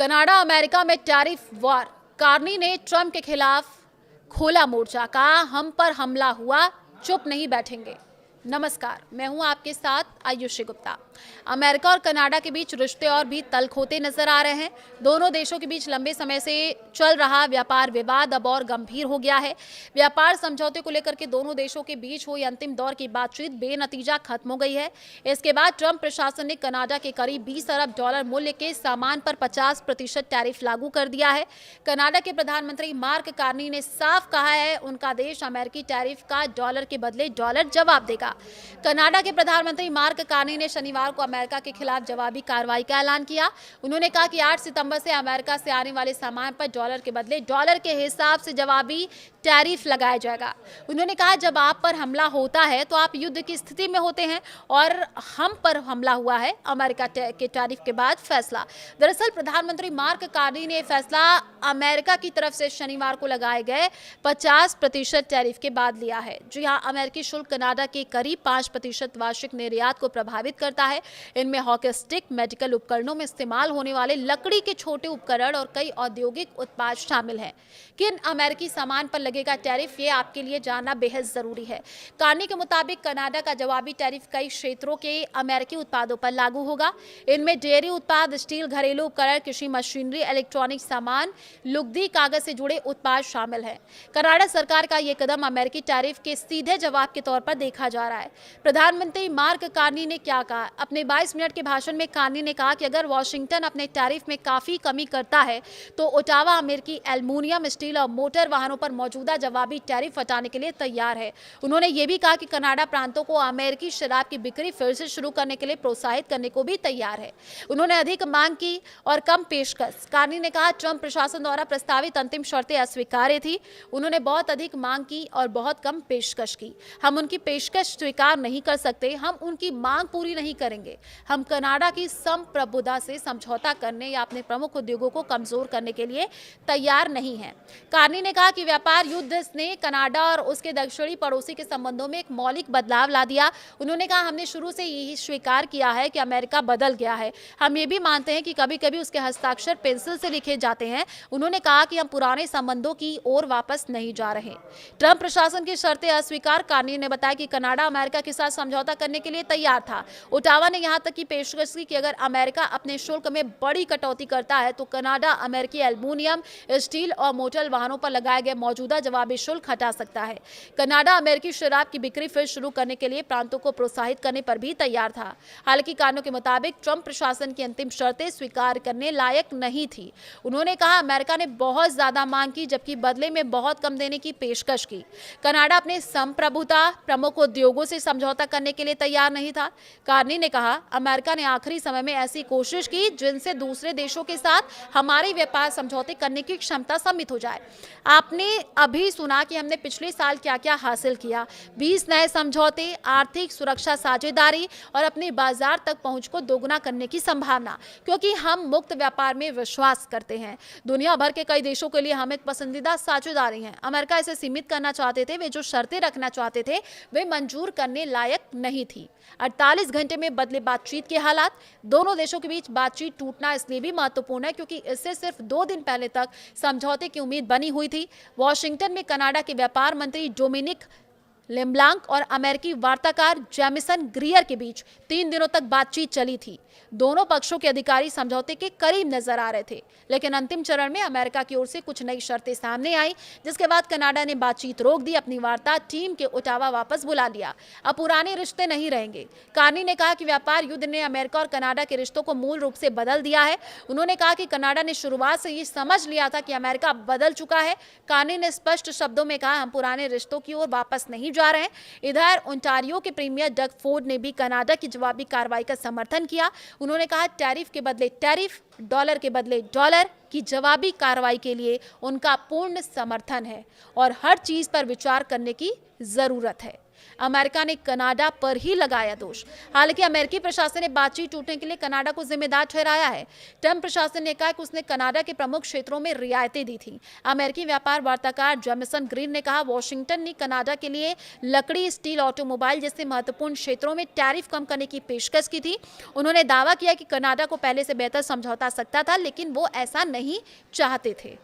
Canada America में tariff war. Carney ने Trump के खिलाफ खोला मोर्चा, कहा हम पर हमला हुआ, चुप नहीं बैठेंगे। नमस्कार, मैं हूं आपके साथ आयुषी गुप्ता। अमेरिका और कनाडा के बीच रिश्ते और भी तल्ख होते नजर आ रहे हैं। दोनों देशों के बीच लंबे समय से चल रहा व्यापार विवाद अब और गंभीर हो गया है। व्यापार समझौते को लेकर के दोनों देशों के बीच हुई अंतिम दौर की बातचीत बेनतीजा खत्म हो गई है। इसके बाद ट्रंप प्रशासन ने कनाडा के करीब 20 अरब डॉलर मूल्य के सामान पर 50% टैरिफ लागू कर दिया है। कनाडा के प्रधानमंत्री मार्क कार्नी ने साफ कहा है उनका देश अमेरिकी टैरिफ का डॉलर के बदले डॉलर जवाब देगा। कनाडा के प्रधानमंत्री मार्क कार्नी ने शनिवार को अमेरिका के खिलाफ जवाबी कार्रवाई का ऐलान किया। उन्होंने कहा कि 8 सितंबर से अमेरिका से आने वाले सामान पर डॉलर के बदले डॉलर के हिसाब से जवाबी टैरिफ लगाया जाएगा। उन्होंने कहा जब आप पर हमला होता है तो आप युद्ध की स्थिति में होते हैं और हम पर हमला हुआ है अमेरिका के टैरिफ के बाद फैसला। दरअसल प्रधानमंत्री मार्क कार्नी ने फैसला अमेरिका की तरफ से शनिवार को लगाए गए 50% टैरिफ के बाद लिया है। जी हाँ, अमेरिकी शुल्क कनाडा के करीब 5% वार्षिक निर्यात को प्रभावित करता है। इनमें हॉकी स्टिक, मेडिकल उपकरणों में इस्तेमाल होने वाले लकड़ी के छोटे उपकरण और कई औद्योगिक उत्पाद शामिल हैं। किन अमेरिकी सामान पर लगेगा टैरिफ, ये आपके लिए जानना बेहद जरूरी है। कार्नी के मुताबिक कनाडा का जवाबी टैरिफ कई क्षेत्रों के अमेरिकी उत्पादों पर लागू होगा। इनमें डेयरी उत्पाद, स्टील, घरेलू उपकरण, कृषि मशीनरी, इलेक्ट्रॉनिक सामान, लुगदी, कागज से जुड़े उत्पाद शामिल हैं। कनाडा सरकार का यह कदम अमेरिकी टैरिफ के सीधे जवाब के तौर पर देखा जा रहा है। प्रधानमंत्री मार्क कार्नी ने क्या कहा? अपने 22 मिनट के भाषण में कार्नी ने कहा कि अगर वॉशिंगटन अपने टैरिफ में काफी कमी करता है तो ओटावा अमेरिकी एल्युमिनियम, स्टील और मोटर वाहनों पर मौजूदा जवाबी टैरिफ हटाने के लिए तैयार है। उन्होंने ये भी कहा कि कनाडा प्रांतों को अमेरिकी शराब की बिक्री फिर से शुरू करने के लिए प्रोत्साहित करने को भी तैयार है। उन्होंने अधिक मांग की और कम पेशकश। कार्नी ने कहा ट्रंप प्रशासन द्वारा प्रस्तावित अंतिम शर्तें अस्वीकार्य थी। उन्होंने बहुत अधिक मांग की और बहुत कम पेशकश की। हम उनकी पेशकश स्वीकार नहीं कर सकते, हम उनकी मांग पूरी नहीं करेंगे। हम कनाडा की संप्रभुता से समझौता करने या अपने प्रमुख उद्योगों को कमजोर करने के लिए तैयार नहीं है। कार्नी ने कहा कि व्यापार युद्ध ने कनाडा और उसके दक्षिणी पड़ोसी के संबंधों में एक मौलिक बदलाव ला दिया। उन्होंने कहा हमने शुरू से यही स्वीकार किया है कि अमेरिका बदल गया है। हम ये भी मानते हैं कि कभी कभी उसके हस्ताक्षर पेंसिल से लिखे जाते हैं। उन्होंने कहा कि हम पुराने संबंधों की ओर वापस नहीं जा रहे। ट्रंप प्रशासन की शर्तें अस्वीकार। कार्नी ने बताया कि कनाडा अमेरिका के साथ समझौता करने के लिए तैयार था। ओटावा ने यहां तक की पेशकश की कि अगर अमेरिका अपने शुल्क में बड़ी कटौती करता है तो कनाडा अमेरिकी एल्युमिनियम, स्टील और मोटर वाहनों पर लगाए गए मौजूदा जवाबी शुल्क हटा सकता है। कनाडा अमेरिकी शराब की बिक्री फिर शुरू करने के लिए प्रांतों को प्रोत्साहित करने पर भी तैयार था। हालांकि कानून के मुताबिक ट्रंप प्रशासन की अंतिम शर्तें स्वीकार करने लायक नहीं थी। उन्होंने कहा अमेरिका ने बहुत ज्यादा मांग की जबकि बदले में बहुत कम देने की पेशकश की। कनाडा अपने संप्रभुता प्रमुख उद्योगों से समझौता करने के लिए तैयार नहीं था। कार्नी ने कहा अमेरिका ने आखिरी समय में ऐसी कोशिश की जिनसे दूसरे देशों के साथ हमारी व्यापार समझौते करने की क्षमता सीमित हो जाए। आपने अभी सुना कि हमने पिछले साल क्या क्या हासिल किया। 20 नए समझौते, आर्थिक सुरक्षा साझेदारी और अपने बाजार तक पहुंच को दोगुना करने की संभावना, क्योंकि हम मुक्त व्यापार में विश्वास करते हैं। दुनिया भर के कई देशों के लिए हम एक पसंदीदा साझेदारी हैं। अमेरिका इसे सीमित करना चाहते थे। वे जो शर्तें रखना चाहते थे वे मंजूर करने लायक नहीं थी। 48 घंटे में बदले बातचीत के हालात। दोनों देशों के बीच बातचीत टूटना इसलिए भी महत्वपूर्ण है क्योंकि इससे सिर्फ 2 दिन पहले तक समझौते की उम्मीद बनी हुई थी। वॉशिंगटन में कनाडा के व्यापार मंत्री डोमिनिक लेब्लांक और अमेरिकी वार्ताकार जेमिसन ग्रियर के बीच 3 दिनों तक बातचीत चली थी। दोनों पक्षों के अधिकारी समझौते के करीब नजर आ रहे थे, लेकिन अंतिम चरण में अमेरिका की ओर से कुछ नई शर्तें सामने आई, जिसके बाद कनाडा ने बातचीत रोक दी, अपनी वार्ता टीम के ओटावा वापस बुला लिया। अब पुराने रिश्ते नहीं रहेंगे। कार्नी ने कहा कि व्यापार युद्ध ने अमेरिका और कनाडा के रिश्तों को मूल रूप से बदल दिया है। उन्होंने कहा कि कनाडा ने शुरुआत से ये समझ लिया था कि अमेरिका बदल चुका है। कार्नी ने स्पष्ट शब्दों में कहा हम पुराने रिश्तों की ओर वापस नहीं जा रहे हैं। इधर ओंटारियो के प्रीमियर डग फोर्ड ने भी कनाडा की जवाबी कार्रवाई का समर्थन किया। उन्होंने कहा टैरिफ के बदले टैरिफ, डॉलर के बदले डॉलर की जवाबी कार्रवाई के लिए उनका पूर्ण समर्थन है और हर चीज पर विचार करने की जरूरत है। अमेरिका ने कनाडा पर ही लगाया दोष। हालांकि अमेरिकी प्रशासन ने बातचीत टूटने के लिए कनाडा को जिम्मेदार ठहराया है। ट्रंप प्रशासन ने कहा कि उसने कनाडा के प्रमुख क्षेत्रों में रियायतें दी थी। अमेरिकी व्यापार वार्ताकार जेमिसन ग्रीन ने कहा, वॉशिंगटन ने कनाडा के लिए लकड़ी, स्टील, ऑटोमोबाइल जैसे महत्वपूर्ण क्षेत्रों में टैरिफ कम करने की पेशकश की थी। उन्होंने दावा किया कि कनाडा को पहले से बेहतर समझौता सकता था, लेकिन वो ऐसा नहीं चाहते थे।